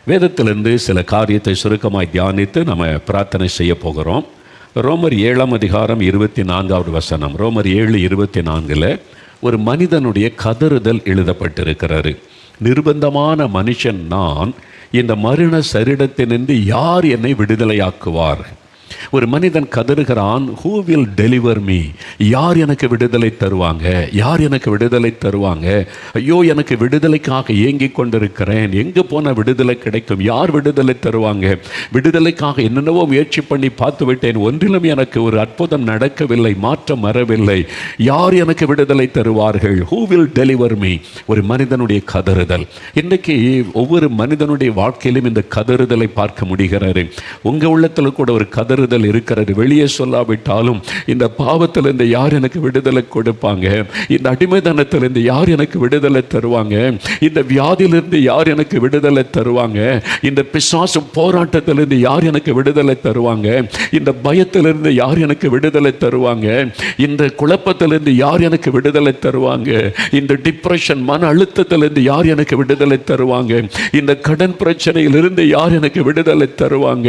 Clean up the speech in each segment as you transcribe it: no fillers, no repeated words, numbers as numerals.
வேதத்திலிருந்து சில காரியத்தை சுருக்கமாய் தியானித்து நம்ம பிரார்த்தனை செய்ய போகிறோம். ரோமர் 7ஆம் அதிகாரம் 24வது வசனம். ரோமர் 7:24 ஒரு மனிதனுடைய கதறுதல் எழுதப்பட்டிருக்கிறது. நிர்பந்தமான மனுஷன் நான், இந்த மரண சரீரத்தினின்று யார் என்னை விடுதலையாக்குவார்? ஒரு மனிதன் கதறுகிறான், ஹூ வில் டெலிவர் மீ? யார் எனக்கு விடுதலை தருவாங்க? யார் எனக்கு விடுதலை தருவாங்க? ஐயோ, எனக்கு விடுதலைக்காக ஏங்கி கொண்டிருக்கிறேன். எங்கே போன விடுதலை கிடைக்கும்? யார் விடுதலை தருவாங்க? விடுதலைக்காக என்னென்னவோ முயற்சி பண்ணி பார்த்து விட்டேன், ஒன்றிலும் எனக்கு ஒரு அற்புதம் நடக்கவில்லை, மாற்றம் வரவில்லை. யார் எனக்கு விடுதலை தருவார்கள்? Who will deliver me? ஒரு மனிதனுடைய கதறுதல். இன்றைக்கு ஒவ்வொரு மனிதனுடைய வாழ்க்கையிலும் இந்த கதறுதலை பார்க்க முடிகிறது. உங்கள் உள்ளத்தில் கூட ஒரு கதறுதல் இருக்கிறது. வெளியே சொல்லாவிட்டாலும் இந்த பாவத்திலிருந்து யார் எனக்கு விடுதலை கொடுப்பாங்க? இந்த அடிமைத்தனத்திலிருந்து யார் எனக்கு விடுதலை தருவாங்க? இந்த வியாதியிலிருந்து யார் எனக்கு விடுதலை தருவாங்க? இந்த பிசாசு போராட்டத்திலிருந்து யார் எனக்கு விடுதலை தருவாங்க? இந்த பயத்திலிருந்து யார் எனக்கு விடுதலை தருவாங்க? இந்த குழப்பத்திலிருந்து யார் எனக்கு விடுதலை தருவாங்க? இந்த டிப்ரெஷன், மன அழுத்தத்திலிருந்து யார் எனக்கு விடுதலை தருவாங்க? இந்த கடன் பிரச்சனையிலிருந்து யார் எனக்கு விடுதலை தருவாங்க?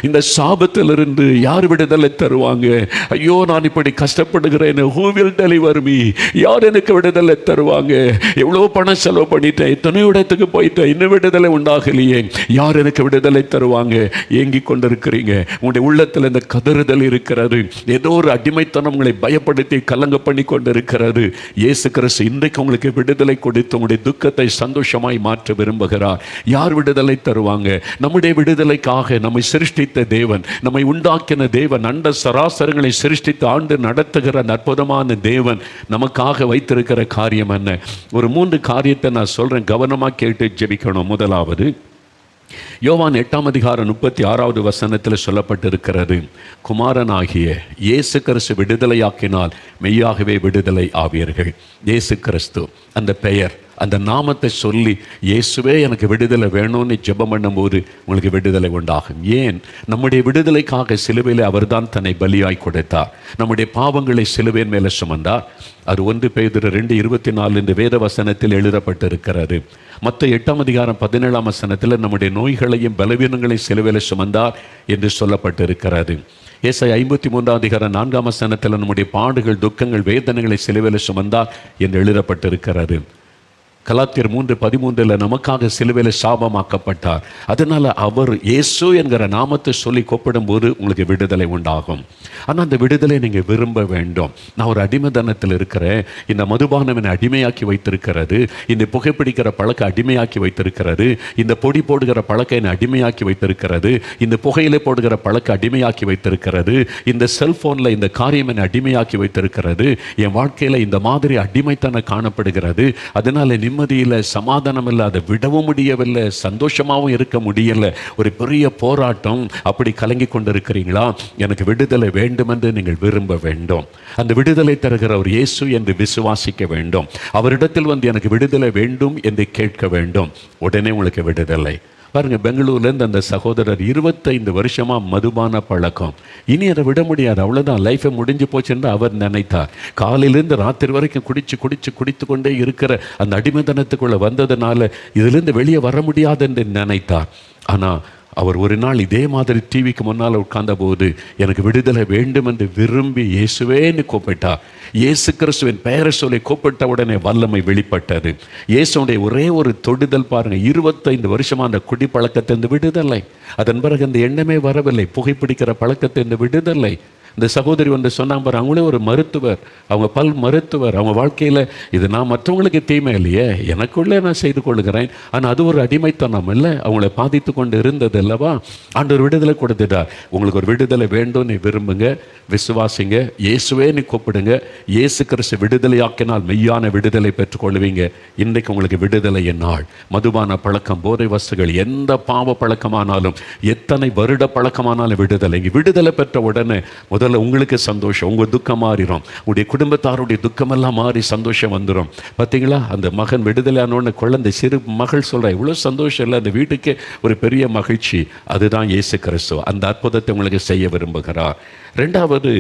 இந்த சாபத்திலிருந்து யார் விடுதலை தருவாங்க? ஐயோ, நான் இப்படி கஷ்டப்படுகிறேன், who will deliver me? யார் எனக்கு விடுதலை தருவாங்க? எவ்வளோ பணம் செலவு பண்ணிட்டேன், இத்தனை இடத்துக்கு போயிட்டேன், இன்னும் விடுதலை உண்டாகலையே, யார் எனக்கு விடுதலை தருவாங்க? ஏங்கிக் கொண்டிருக்கிறீங்க. உங்களுடைய உள்ளத்தில் இந்த கதறுதல் இருக்கிறது. ஏதோ ஒரு அடிமைத்தனம் உங்களை பயப்படுத்தி கலங்க பண்ணி கொண்டிருக்கிறது. இயேசு கிறிஸ்து இன்றைக்கு உங்களுக்கு விடுதலை கொடுத்து உங்களுடைய துக்கத்தை சந்தோஷமாய் மாற்ற விரும்புகிறார். யார் விடுதலை தருவாங்க? நம்முடைய விடுதலைக்காக நம்மை சிருஷ்டித்த தேவன், நம்மை உண்டாக்கின தேவன், அண்ட சராசரங்களை சிருஷ்டித்து ஆண்டு நடத்துகிற அற்புதமான தேவன் நமக்காக வைத்திருக்கிற காரியம் என்ன? ஒரு 3 காரியத்தை நான் சொல்றேன், கவனமா கேட்டு ஜெபிக்கணும். முதலாவது, யோவான் 8ஆம் அதிகாரம் 36வது வசனத்தில் சொல்லப்பட்டிருக்கிறது, குமாரனாகிய இயேசு கிறிஸ்து விடுதலையாக்கினால் மெய்யாகவே விடுதலை ஆவீர்கள். இயேசு கிறிஸ்து அந்த பெயர், அந்த நாமத்தை சொல்லி இயேசுவே எனக்கு விடுதலை வேணும்னு ஜெபம் பண்ணும்போது உங்களுக்கு விடுதலை உண்டாகும். ஏன்? நம்முடைய விடுதலைக்காக சிலுவையில் அவர்தான் தன்னை பலியாய் கொடுத்தார். நம்முடைய பாவங்களை சிலுவையின் மேலே சுமந்தார். அது 1 பேதுரு 2:24 இந்த வேத வசனத்தில் எழுதப்பட்டிருக்கிறது. மத்த 8ஆம் அதிகாரம் 17ஆம் வசனத்தில் நம்முடைய நோய்களையும் பலவீனங்களையும் சிலுவையில் சுமந்தார் என்று சொல்லப்பட்டிருக்கிறது. ஏசாயா 53ஆம் அதிகாரம் 4ஆம் வசனத்தில் நம்முடைய பாடுகள், துக்கங்கள், வேதனைகளை சிலுவையில் சுமந்தார் என்று எழுதப்பட்டிருக்கிறது. கலாத்தியர் 3:13 நமக்காக சிலுவையில் சாபமாக்கப்பட்டார். அதனால அவர் இயேசு என்கிற நாமத்தை சொல்லி கூப்பிடும் போது உங்களுக்கு விடுதலை உண்டாகும். ஆனால் அந்த விடுதலை நீங்கள் விரும்ப வேண்டும். நான் ஒரு அடிமைத்தனத்தில் இருக்கிறேன், இந்த மதுபானம் என்னை அடிமையாக்கி வைத்திருக்கிறது, இந்த புகைப்பிடிக்கிற பழக்கம் அடிமையாக்கி வைத்திருக்கிறது, இந்த பொடி போடுகிற பழக்கம் என்னை அடிமையாக்கி வைத்திருக்கிறது, இந்த புகையிலை போடுகிற பழக்கம் அடிமையாக்கி வைத்திருக்கிறது, இந்த செல்போனில் இந்த காரியம் என்னை அடிமையாக்கி வைத்திருக்கிறது, என் வாழ்க்கையில் இந்த மாதிரி அடிமைத்தனம் காணப்படுகிறது. அதனால நிம்மதியில் சமாதானம் இல்லை, அதை விடவும் முடியவில்லை, சந்தோஷமாகவும் இருக்க முடியலை, ஒரு பெரிய போராட்டம். அப்படி கலங்கி கொண்டிருக்கிறீங்களா? எனக்கு விடுதலை வேண்டும் என்று நீங்கள் விரும்ப வேண்டும். அந்த விடுதலை தருகிற ஒரு இயேசு என்று விசுவாசிக்க வேண்டும். அவரிடத்தில் வந்து எனக்கு விடுதலை வேண்டும் என்று கேட்க வேண்டும். உடனே உங்களுக்கு விடுதலை. பாருங்க, பெங்களூர்லேருந்து அந்த சகோதரர் 25 வருஷமா மதுபான பழக்கம், இனி அதை விட முடியாது, அவ்வளோதான், லைஃபை முடிஞ்சு போச்சுன்னு அவர் நினைத்தார். காலையிலேருந்து ராத்திரி வரைக்கும் குடித்து கொண்டே இருக்கிற அந்த அடிமைத்தனத்துக்குள்ளே வந்ததுனால இதிலிருந்து வெளியே வர முடியாது என்று நினைத்தார். ஆனால் அவர் ஒரு நாள் இதே மாதிரி டிவிக்கு முன்னால் உட்கார்ந்த போது எனக்கு விடுதலை வேண்டும் என்று விரும்பி இயேசுவேன்னு கூப்பிட்டார். இயேசு கிறிஸ்துவின் பெயரை சொல்லி கூப்பிட்ட உடனே வல்லமை வெளிப்பட்டது. இயேசுடைய ஒரே ஒரு தொடுதல் பாருங்க, 25 வருஷமா அந்த குடி பழக்கத்திலிருந்து விடுதலை. அதன் பிறகு அந்த எண்ணமே வரவில்லை, புகைப்பிடிக்கிற பழக்கத்திலிருந்து விடுதலை. இந்த சகோதரி வந்து சொன்னாங்க பாரு, அவங்களே ஒரு மருத்துவர், அவங்க பல் மருத்துவர். அவங்க வாழ்க்கையில் இது நான் மற்றவங்களுக்கு தீமை இல்லையே, எனக்குள்ளே நான் செய்து கொள்கிறேன். ஆனால் அது ஒரு அடிமைத்தனம் இல்லை, அவங்கள பாதித்து கொண்டு இருந்தது அல்லவா? ஆண்டவர் விடுதலை கொடுத்துட்டார். உங்களுக்கு ஒரு விடுதலை வேண்டும், நீ விரும்புங்க, விசுவாசிங்க, இயேசுவே நீ கூப்பிடுங்க. இயேசு கிறிஸ்து விடுதலையாக்கினால் மெய்யான விடுதலை பெற்றுக்கொள்வீங்க. இன்றைக்கு உங்களுக்கு விடுதலை நாள். மதுபான பழக்கம், போதை வஸ்துகள், எந்த பாவ பழக்கமானாலும், எத்தனை வருட பழக்கமானாலும் விடுதலை. விடுதலை பெற்ற உடனே முதல்ல உங்களுக்கு சந்தோஷம், உங்கள் துக்கம் மாறிடும், உங்களுடைய குடும்பத்தாருடைய துக்கமெல்லாம் மாறி சந்தோஷம் வந்துடும். பார்த்தீங்களா, அந்த மகன் விடுதலையானோன்னு குழந்தை, சிறு மகள் சொல்கிறா, இவ்வளோ சந்தோஷம் இல்லை, அந்த வீட்டுக்கே ஒரு பெரிய மகிழ்ச்சி. அதுதான் இயேசு கிறிஸ்து. அந்த அற்புதத்தை உங்களுக்கு செய்ய விரும்புகிறார். ரெண்டாவது,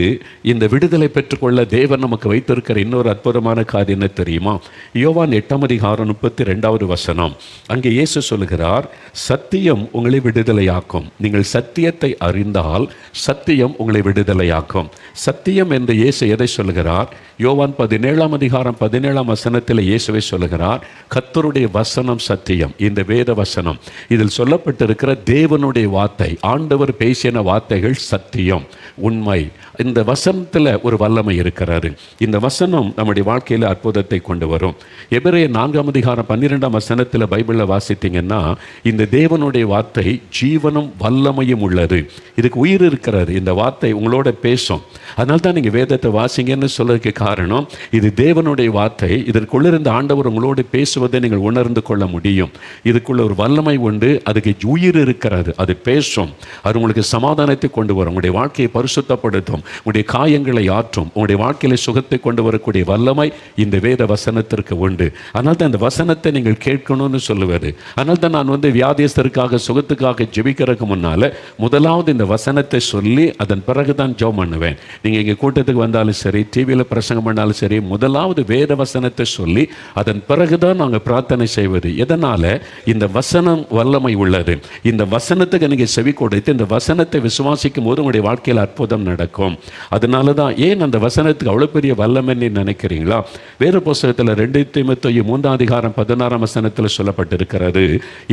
இந்த விடுதலை பெற்றுக்கொள்ள தேவன் நமக்கு வைத்திருக்கிற இன்னொரு அற்புதமான காரியம் என்ன தெரியுமா? யோவான் 8:32 அங்கே இயேசு சொல்லுகிறார், சத்தியம் உங்களை விடுதலையாக்கும். நீங்கள் சத்தியத்தை அறிந்தால் சத்தியம் உங்களை விடுதலையாக்கும். சத்தியம் என்று இயேசு எதை சொல்லுகிறார்? யோவான் 17:17 இயேசுவை சொல்லுகிறார், கர்த்தருடைய வசனம் சத்தியம். இந்த வேத வசனம், இதில் சொல்லப்பட்டிருக்கிற தேவனுடைய வார்த்தை, ஆண்டவர் பேசின வார்த்தைகள் சத்தியம், உண்மை. இந்த வசனத்தில் ஒரு வல்லமை இருக்கிறாரு. இந்த வசனம் நம்முடைய வாழ்க்கையில் அற்புதத்தை கொண்டு வரும். எபிரேயர் 4:12 பைபிளில் வாசித்தீங்கன்னா, இந்த தேவனுடைய வார்த்தை ஜீவனும் வல்லமையும் உள்ளது. இதுக்கு உயிர் இருக்கிறது. இந்த வார்த்தை உங்களோட பேசும். அதனால தான் நீங்கள் வேதத்தை வாசிங்கன்னு சொல்றதுக்கு காரணம், இது தேவனுடைய வார்த்தை. இதற்குள்ள இருந்த ஆண்டவர் உங்களோடு பேசுவதை நீங்கள் உணர்ந்து கொள்ள முடியும். இதுக்குள்ள ஒரு வல்லமை உண்டு, அதுக்கு உயிர் இருக்கிறது, அது பேசும். அது உங்களுக்கு சமாதானத்தை கொண்டு வரும், உங்களுடைய வாழ்க்கையை பரிசுத்தப்படுத்தும், உங்களுடைய காயங்களை ஆற்றும், உங்களுடைய வாழ்க்கையில சுகத்தை கொண்டு வரக்கூடிய வல்லமை இந்த வேத வசனத்திற்கு உண்டு. அதனால தான் இந்த வசனத்தை நீங்கள் கேட்கணும்னு சொல்லுவது. அதனால தான் நான் வியாதியஸ்தருக்காக சுகத்துக்காக ஜெபிக்கிறதுக்கு முன்னால முதலாவது இந்த வசனத்தை சொல்லி அதன் பிறகுதான் ஜெபம் பண்ணுவேன். நீங்கள் இங்கே கூட்டத்துக்கு வந்தாலும் சரி, டிவியில் பிரசங்கம் பண்ணாலும் சரி, முதலாவது வேத வசனத்தை சொல்லி அதன் பிறகுதான் நாங்கள் பிரார்த்தனை செய்வது. எதனால்? இந்த வசனம் வல்லமை உள்ளது. இந்த வசனத்துக்கு நீங்கள் செவி கொடுத்து இந்த வசனத்தை விசுவாசிக்கும் போது உங்களுடைய வாழ்க்கையில் அற்புதம் நடக்கும். அதனால தான் ஏன் அந்த வசனத்துக்கு அவ்வளோ பெரிய வல்லமைன்னு நினைக்கிறீங்களா? வேத புஸ்தகத்தில் 2 தீமோத்தேயு 3:16 சொல்லப்பட்டிருக்கிறது,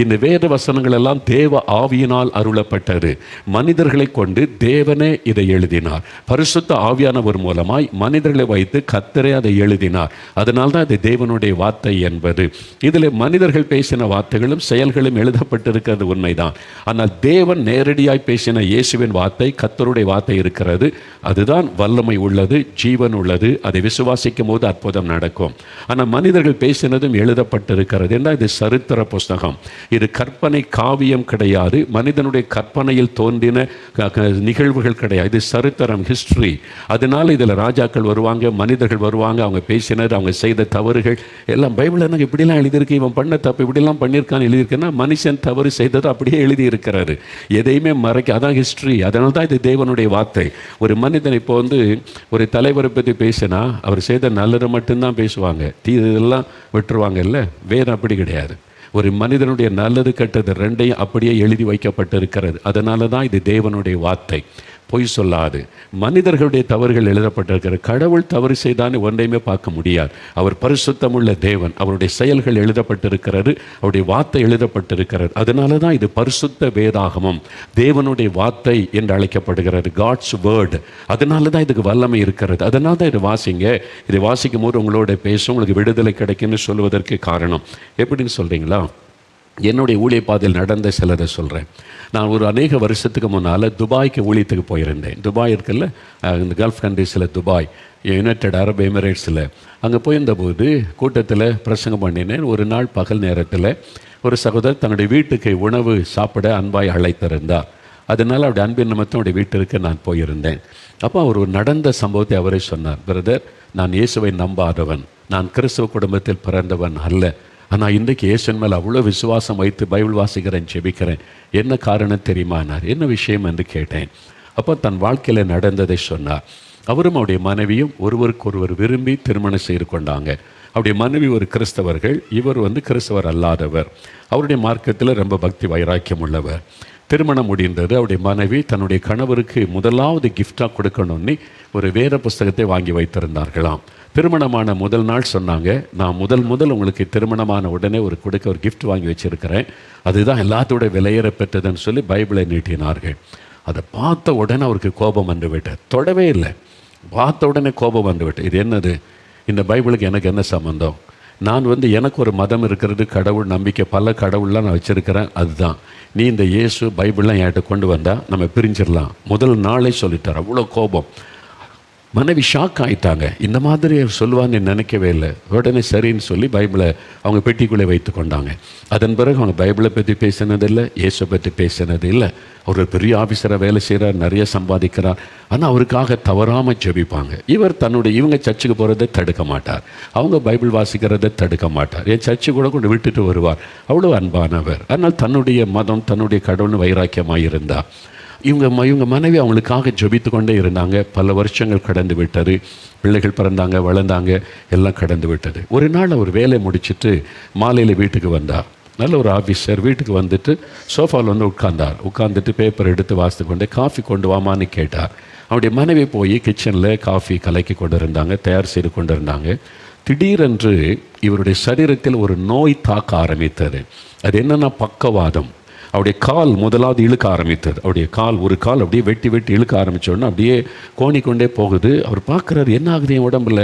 இந்த வேத வசனங்கள் எல்லாம் தேவ ஆவியினால் அருளப்பட்டது. மனிதர்களை கொண்டு தேவனே இதை எழுதினார். பரிசுத்த ஆவியானவர் மூலமாய் மனிதர்களை வைத்து கர்த்தரே அதை எழுதினார். அதனால தான் இது தேவனுடைய வார்த்தை என்பது. இதில் மனிதர்கள் பேசின வார்த்தைகளும் செயல்களும் எழுதப்பட்டிருக்கிறது உண்மைதான். ஆனால் தேவன் நேரடியாய் பேசின இயேசுவின் வார்த்தை, கர்த்தருடைய வார்த்தை இருக்கிறது. அதுதான் வல்லமை உள்ளது, ஜீவன் உள்ளது. அதை விசுவாசிக்கும் போது அற்புதம் நடக்கும். ஆனால் மனிதர்கள் பேசினதும் எழுதப்பட்டிருக்கிறது. என்ன? இது சரித்திர புஸ்தகம். இது கற்பனை காவியம் கிடையாது. மனிதனுடைய கற்பனையில் தோன்றின நிகழ்வுகள் கிடையாது. இது சரித்திரம், ஹிஸ்டரி. அதனால இதில் ராஜாக்கள் வருவாங்க, மனிதர்கள் வருவாங்க, அவங்க பேசினது, அவங்க செய்த தவறுகள் எல்லாம் பைபிள் எனக்கு இப்படிலாம் எழுதியிருக்கு, இவன் பண்ண தப்பு இப்படிலாம் பண்ணியிருக்கான்னு எழுதியிருக்குன்னா மனுஷன் தவறு செய்தது அப்படியே எழுதியிருக்கிறாரு. எதையுமே மறைக்க, அதான் ஹிஸ்ட்ரி. அதனால தான் இது தேவனுடைய வார்த்தை. ஒரு மனிதன் இப்போ ஒரு தலைவரை பற்றி பேசினா அவர் செய்த நல்லதை மட்டும்தான் பேசுவாங்க, தீதெல்லாம் விட்டுருவாங்க. இல்லை, வேறு அப்படி கிடையாது. ஒரு மனிதனுடைய நல்லது கெட்டது ரெண்டையும் அப்படியே எழுதி வைக்கப்பட்டிருக்கிறது. அதனால தான் இது தேவனுடைய வார்த்தை, பொய் சொல்லாது. மனிதர்களுடைய தவறுகள் எழுதப்பட்டிருக்கிறது. கடவுள் தவறு செய்தான்னு ஒன்றையுமே பார்க்க முடியாது. அவர் பரிசுத்தமுள்ள தேவன், அவருடைய செயல்கள் எழுதப்பட்டிருக்கிறது, அவருடைய வார்த்தை எழுதப்பட்டிருக்கிறது. அதனால தான் இது பரிசுத்த வேதாகமம், தேவனுடைய வார்த்தை என்று அழைக்கப்படுகிறது, காட்ஸ் வேர்டு. அதனால தான் இதுக்கு வல்லமை இருக்கிறது. அதனால தான் இதை வாசிங்க. இதை வாசிக்கும் போது உங்களோட பேசும், உங்களுக்கு விடுதலை கிடைக்குன்னு சொல்வதற்கு காரணம். எப்படின்னு சொல்கிறீங்களா? என்னுடைய ஊழிய பாதையில் நடந்த சிலரை சொல்கிறேன். நான் ஒரு அநேக வருஷத்துக்கு முன்னால் துபாய்க்கு ஊழியத்துக்கு போயிருந்தேன். துபாய் இருக்குல்ல, இந்த கல்ஃப் கண்ட்ரீஸில் துபாய், யுனைடெட் அரப் எமிரேட்ஸில். அங்கே போயிருந்தபோது கூட்டத்தில் பிரசங்கம் பண்ணினேன். ஒரு நாள் பகல் நேரத்தில் ஒரு சகோதரர் தன்னுடைய வீட்டுக்கு உணவு சாப்பிட அன்பாய் அழைத்திருந்தார். அதனால் அவருடைய அன்பின் நிமித்தம் அவருடைய வீட்டிற்கு நான் போயிருந்தேன். அப்போ அவர் ஒரு நடந்த சம்பவத்தை அவரே சொன்னார். பிரதர், நான் இயேசுவை நம்பாதவன், நான் கிறிஸ்தவ குடும்பத்தில் பிறந்தவன் அல்ல. ஆனால் இன்றைக்கு இயேசுவின் மேலே அவ்வளோ விசுவாசம் வைத்து பைபிள் வாசிக்கிறேன், ஜெபிக்கிறேன். என்ன காரணம் தெரியுமானார். என்ன விஷயம் என்று கேட்டேன். அப்போ தன் வாழ்க்கையில் நடந்ததை சொன்னார். அவரும் அவருடைய மனைவியும் ஒருவருக்கொருவர் விரும்பி திருமணம் செய்து கொண்டாங்க. அவருடைய மனைவி ஒரு கிறிஸ்தவர்கள், இவர் கிறிஸ்தவர் அல்லாதவர். அவருடைய மார்க்கத்தில் ரொம்ப பக்தி வைராக்கியம் உள்ளவர். திருமணம் முடிந்தது. அவருடைய மனைவி தன்னுடைய கணவருக்கு முதலாவது கிஃப்டாக கொடுக்கணும்னு ஒரு வேத புஸ்தகத்தை வாங்கி வைத்திருந்தார்களாம். திருமணமான முதல் நாள் சொன்னாங்க, நான் முதல் உங்களுக்கு திருமணமான உடனே ஒரு கிஃப்ட் வாங்கி வச்சுருக்கிறேன், அதுதான் எல்லாத்தோட விலையேற பெற்றதுன்னு சொல்லி பைபிளை நீட்டினார்கள். அதை பார்த்த உடனே அவருக்கு கோபம் வந்து விட்டார். தொடவே இல்லை, பார்த்த உடனே கோபம் வந்து விட்டார். இது என்னது? இந்த பைபிளுக்கு எனக்கு என்ன சம்பந்தம்? நான் எனக்கு ஒரு மதம் இருக்கிறது, கடவுள் நம்பிக்கை, பல கடவுள்லாம் நான் வச்சுருக்கிறேன். அதுதான் நீ இந்த இயேசு பைபிள்லாம் என்கிட்ட கொண்டு வந்தால் நம்ம பிரிஞ்சிடலாம். முதல் நாளே சொல்லிட்டார். அவ்வளோ கோபம். மனைவி ஷாக் ஆகிட்டாங்க. இந்த மாதிரி சொல்லுவான்னு நினைக்கவே இல்லை. உடனே சரின்னு சொல்லி பைபிளை அவங்க பெட்டிக்குள்ளே வைத்து கொண்டாங்க. அதன் பிறகு அவங்க பைபிளை பற்றி பேசினதில்லை, இயேசு பற்றி பேசினது இல்லை. அவர் ஒரு பெரிய ஆஃபீஸராக வேலை செய்கிறார், நிறைய சம்பாதிக்கிறார். ஆனால் அவருக்காக தவறாமல் ஜெபிப்பாங்க. இவங்க சர்ச்சுக்கு போகிறதை தடுக்க மாட்டார், அவங்க பைபிள் வாசிக்கிறதை தடுக்க மாட்டார். என் சர்ச்சு கூட கொண்டு விட்டுட்டு வருவார். அவ்வளோ அன்பானவர். ஆனால் தன்னுடைய மதம், தன்னுடைய கடவுள்னு வைராக்கியமாக இருந்தார். இவங்க மனைவி அவங்களுக்காக ஜெபித்து கொண்டே இருந்தாங்க. பல வருஷங்கள் கடந்து விட்டது. பிள்ளைகள் பிறந்தாங்க, வளர்ந்தாங்க, எல்லாம் கடந்து விட்டது. ஒரு நாள் அவர் வேலை முடிச்சுட்டு மாலையில் வீட்டுக்கு வந்தார். நல்ல ஒரு ஆஃபீஸர். வீட்டுக்கு வந்துட்டு சோஃபாவில் வந்து உட்காந்துட்டு பேப்பர் எடுத்து வாசித்து கொண்டு காஃபி கொண்டு வாமான்னு கேட்டார். அவருடைய மனைவி போய் கிச்சனில் காஃபி கலக்கி கொண்டு இருந்தாங்க, தயார் செய்து கொண்டு இருந்தாங்க. திடீரென்று இவருடைய சரீரத்தில் ஒரு நோய் தாக்க ஆரம்பித்தது. அது என்னென்னா பக்கவாதம். அவருடைய கால் முதலாவது இழுக்க ஆரம்பித்தது. அவருடைய ஒரு கால் அப்படியே வெட்டி இழுக்க ஆரம்பித்தோடனே அப்படியே கோணிக்கொண்டே போகுது. அவர் பார்க்குறாரு, என்ன ஆகுது என் உடம்புல?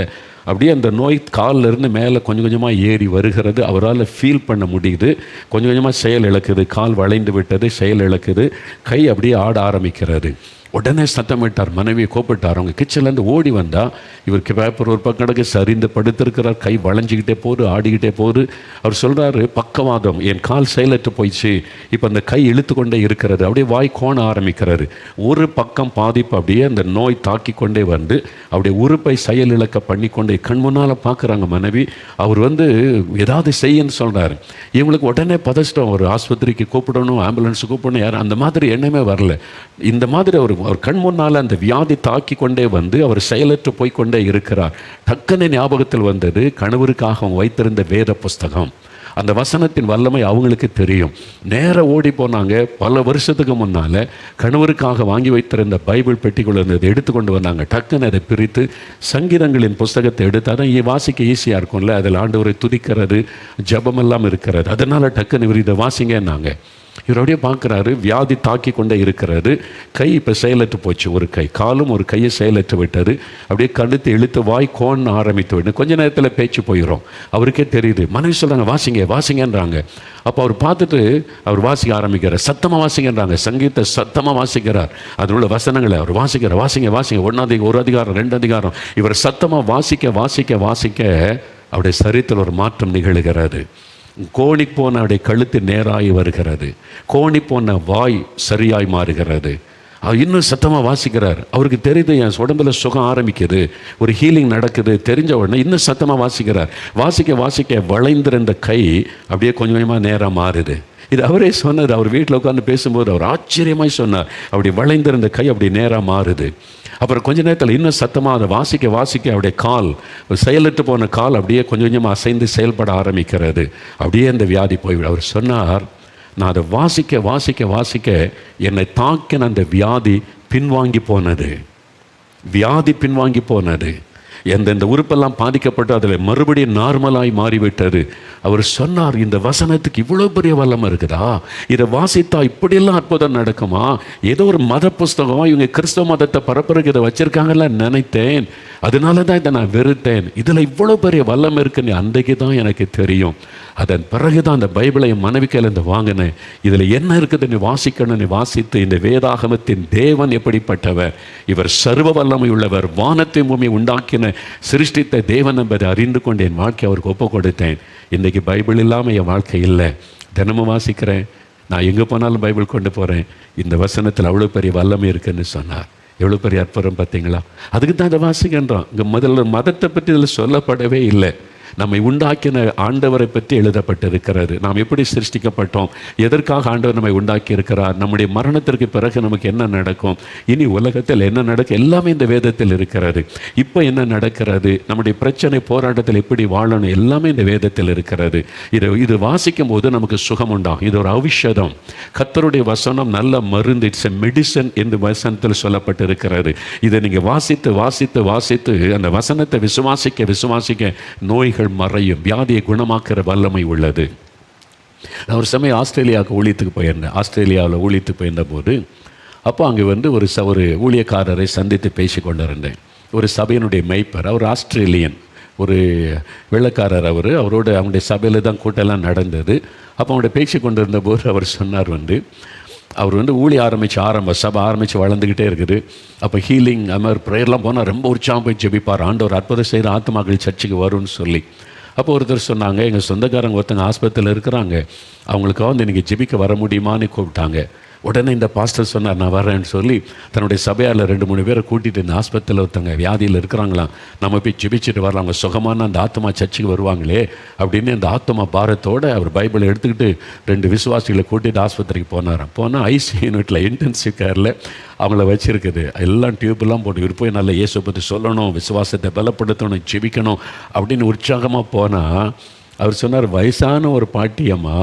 அப்படியே அந்த நோய் காலில் இருந்து மேலே கொஞ்சம் கொஞ்சமாக ஏறி வருகிறது. அவரால் ஃபீல் பண்ண முடியுது. கொஞ்சம் கொஞ்சமாக செயல் இழக்குது. கால் வளைந்து விட்டது, செயல் இழக்குது. கை அப்படியே ஆட ஆரம்பிக்கிறது. உடனே சத்தமிட்டார். மனைவியை கூப்பிட்டார். அவங்க கிச்சன்லேருந்து ஓடி வந்தால் இவருக்கு பேப்பர் ஒரு பக்கம் கிடக்கு, சரிந்து படுத்திருக்கிறார். கை வளைஞ்சிக்கிட்டே போகுது, ஆடிக்கிட்டே போகுது. அவர் சொல்கிறாரு, பக்கவாதம், என் கால் செயலற்று போயிடுச்சு, இப்போ அந்த கை இழுத்து கொண்டே இருக்கிறது. அப்படியே வாய் கோண ஆரம்பிக்கிறாரு. ஒரு பக்கம் பாதிப்பு அப்படியே அந்த நோய் தாக்கி கொண்டே வந்து அப்படியே உறுப்பை செயல் இழக்க பண்ணி கொண்டே கண் முன்னால் பார்க்குறாங்க மனைவி. அவர் ஏதாவது செய்யன்னு சொல்கிறாரு. இவங்களுக்கு உடனே பதஷ்டம். ஒரு ஆஸ்பத்திரிக்கு கூப்பிடணும், ஆம்புலன்ஸு கூப்பிடணும், யாரும் அந்த மாதிரி எண்ணமே வரல. இந்த மாதிரி அவர் கண் முன்னால் அந்த வியாதி தாக்கி கொண்டே வந்து அவர் செயலற்று போய்கொண்டே இருக்கிறார். டக்குன்னு ஞாபகத்தில் வந்தது கணவருக்காக அவங்க வைத்திருந்த வேத புஸ்தகம். அந்த வசனத்தின் வல்லமை அவங்களுக்கு தெரியும். நேர ஓடி போனாங்க. பல வருஷத்துக்கு முன்னால் கணவருக்காக வாங்கி வைத்திருந்த பைபிள் பெட்டிக்குள்ள இருந்தது எடுத்துக்கொண்டு வந்தாங்க. டக்குன்னு அதை பிரித்து சங்கீதங்களின் புஸ்தகத்தை எடுத்தால் தான் வாசிக்க ஈஸியாக இருக்கும்ல. அதில் ஆண்டவரை துதிக்கிறது, ஜபமெல்லாம் இருக்கிறது. அதனால் டக்குன்னு இவர் இதை வாசிங்கன்னாங்க. இவருடைய பார்க்குறாரு, வியாதி தாக்கி கொண்டே இருக்கிறது. கை இப்போ செயலற்று போச்சு. ஒரு கை, காலும் ஒரு கையை செயலற்று விட்டது. அப்படியே கழுத்து இழுத்து வாய் கோண ஆரம்பித்து விட்டு கொஞ்ச நேரத்தில் பேச்சு போயிடும். அவருக்கே தெரியுது. மனைவி சொல்கிறாங்க, வாசிங்கன்றாங்க. அப்போ அவர் பார்த்துட்டு அவர் வாசிக்க ஆரம்பிக்கிறார். சத்தமாக வாசிங்கன்றாங்க. சங்கீத சத்தமாக வாசிக்கிறார். அதில் உள்ள வசனங்களை அவர் வாசிக்கிறார். வாசிங்க 1 அதிகாரம் 2 அதிகாரம். இவர் சத்தமாக வாசிக்க அவருடைய சரீரத்தில் ஒரு மாற்றம் நிகழ்கிறது. கோணி போன அவருடைய கழுத்து நேராகி வருகிறது. கோணி போன வாய் சரியாய் மாறுகிறது. அவர் இன்னும் சத்தமாக வாசிக்கிறார். அவருக்கு தெரியுது, என் உடம்புல சுகம் ஆரம்பிக்குது, ஒரு ஹீலிங் நடக்குது. தெரிஞ்ச உடனே இன்னும் சத்தமாக வாசிக்கிறார். வாசிக்க வளைந்திருந்த கை அப்படியே கொஞ்சம் கொஞ்சமாக நேராக மாறுது. இது அவரே சொன்னார். அவர் வீட்டில் உட்காந்து பேசும்போது அவர் ஆச்சரியமாய் சொன்னார். அப்படி வளைந்திருந்த கை அப்படி நேராக மாறுது. அப்புறம் கொஞ்ச நேரத்தில் இன்னும் சத்தமாக அதை வாசிக்க அவருடைய கால், செயலற்று போன கால் அப்படியே கொஞ்சம் கொஞ்சமாக அசைந்து செயல்பட ஆரம்பிக்கிறது. அப்படியே அந்த வியாதி போய்விடும். அவர் சொன்னார், நான் அதை வாசிக்க என்னை தாக்கின அந்த வியாதி பின்வாங்கி போனது. எந்தெந்த உறுப்பெல்லாம் பாதிக்கப்பட்டு அதில் மறுபடியும் நார்மலாய் மாறிவிட்டது. அவர் சொன்னார், இந்த வசனத்துக்கு இவ்வளோ பெரிய வல்லமை இருக்குதா? இதை வாசித்தா இப்படியெல்லாம் அற்புதம் நடக்குமா? ஏதோ ஒரு மத புஸ்தகம், இவங்க கிறிஸ்தவ மதத்தை பரப்புறதுக்கு இதை வச்சிருக்காங்கல்ல நினைத்தேன். அதனால தான் இதை நான் வெறுத்தேன். இதில் இவ்வளோ பெரிய வல்லமை இருக்குன்னு அன்றைக்கு தான் எனக்கு தெரியும். அதன் பிறகு தான் அந்த பைபிளை என் மனைவி கையிலேருந்து வாங்கினேன். இதில் என்ன இருக்குதுன்னு வாசிக்கணும்னு வாசித்து இந்த வேதாகமத்தின் தேவன் எப்படிப்பட்டவர், இவர் சர்வ வல்லமை உள்ளவர், வானத்தை பூமி உண்டாக்கின சிருஷ்டித்த தேவன் என்பதை அறிந்து கொண்டு என் வாழ்க்கை அவருக்கு ஒப்பு கொடுத்தேன். இன்றைக்கி பைபிள் இல்லாமல் என் வாழ்க்கை இல்லை. தினமும் வாசிக்கிறேன். நான் எங்கே போனாலும் பைபிள் கொண்டு போகிறேன். இந்த வசனத்தில் அவ்வளோ பெரிய வல்லமை இருக்குன்னு சொன்னார். எவ்வளோ பெரிய அற்புதம் பார்த்தீங்களா? அதுக்கு தான் அதை வாசிக்கின்றோம். இங்கே முதல்ல மதத்தை பற்றி இதில் சொல்லப்படவே இல்லை. நம்மை உண்டாக்கின ஆண்டவரை பற்றி எழுதப்பட்டிருக்கிறது. நாம் எப்படி சிருஷ்டிக்கப்பட்டோம், எதற்காக ஆண்டவர் நம்மை உண்டாக்கி இருக்கிறார், நம்முடைய மரணத்திற்கு பிறகு நமக்கு என்ன நடக்கும், இனி உலகத்தில் என்ன நடக்கும், எல்லாமே இந்த வேதத்தில் இருக்கிறது. இப்போ என்ன நடக்கிறது, நம்முடைய பிரச்சனை போராட்டத்தில் எப்படி வாழணும், எல்லாமே இந்த வேதத்தில் இருக்கிறது. இது வாசிக்கும் போது நமக்கு சுகம் உண்டாகும். இது ஒரு ஔஷதம். கர்த்தருடைய வசனம் நல்ல மருந்து. இட்ஸ் எ மெடிசன் என்று வசனத்தில் சொல்லப்பட்டிருக்கிறது. இதை நீங்கள் வாசித்து அந்த வசனத்தை விசுவாசிக்க நோய்கள் மறையும், வியாதியை குணமாக்குற வல்லமை உள்ளது. நான் ஒரு சமயம் ஆஸ்திரேலியாவுக்கு ஊழியத்துக்கு போயிருந்தேன். ஆஸ்திரேலியாவில் ஊழியத்துக்கு போயிருந்த போது அப்போ அங்கே ஒரு ஊழியக்காரரை சந்தித்து பேசி கொண்டிருந்தேன். ஒரு சபையினுடைய மெய்ப்பர், அவர் ஆஸ்திரேலியன், ஒரு வெள்ளக்காரர். அவரோட அவங்களுடைய சபையில் தான் கூட்டெல்லாம் நடந்தது. அப்போ அவங்களுடைய பேசி கொண்டிருந்த போது அவர் சொன்னார், அவர் சபை ஆரம்பித்து வளர்ந்துக்கிட்டே இருக்குது. அப்போ ஹீலிங் அது மாதிரி ப்ரேயர்லாம் போனால் ரொம்ப உற்சாகம் போய் ஜெபிப்பார். ஆண்டவர் அற்புதம் செய்கிற ஆத்மாக்கள் சர்ச்சுக்கு வரும்னு சொல்லி. அப்போ ஒருத்தர் சொன்னாங்க, எங்கள் சொந்தக்காரங்க ஒருத்தங்க ஆஸ்பத்திரியில் இருக்கிறாங்க, அவங்களுக்காக இன்றைக்கி ஜெபிக்க வர முடியுமான்னு கூப்பிட்டாங்க. உடனே இந்த பாஸ்டர் சொன்னார், நான் வரேன்னு சொல்லி தன்னுடைய சபையால் 2-3 பேரை கூட்டிகிட்டு இந்த ஆஸ்பத்திரியில் ஒருத்தங்க வியாதியில் இருக்கிறாங்களாம், நம்ம போய் ஜெபிச்சுட்டு வரலாம், அவங்க சுகமான அந்த ஆத்மா சர்ச்சுக்கு வருவாங்களே அப்படின்னு அந்த ஆத்மா பாரத்தோடு அவர் பைபிளை எடுத்துக்கிட்டு 2 விசுவாசிகளை கூட்டிகிட்டு ஆஸ்பத்திரிக்கு போனாராம். போனால் ஐசி யூனிட்டில் இன்டென்சிவ் கேரில் அவங்கள வச்சுருக்குது. எல்லாம் டியூப்லாம் போட்டு இவர் போய் நல்லா இயேசுவை பற்றி சொல்லணும், விசுவாசத்தை பலப்படுத்தணும், ஜெபிக்கணும் அப்படின்னு உற்சாகமாக போனால் அவர் சொன்னார், வயசான ஒரு பாட்டியம்மா,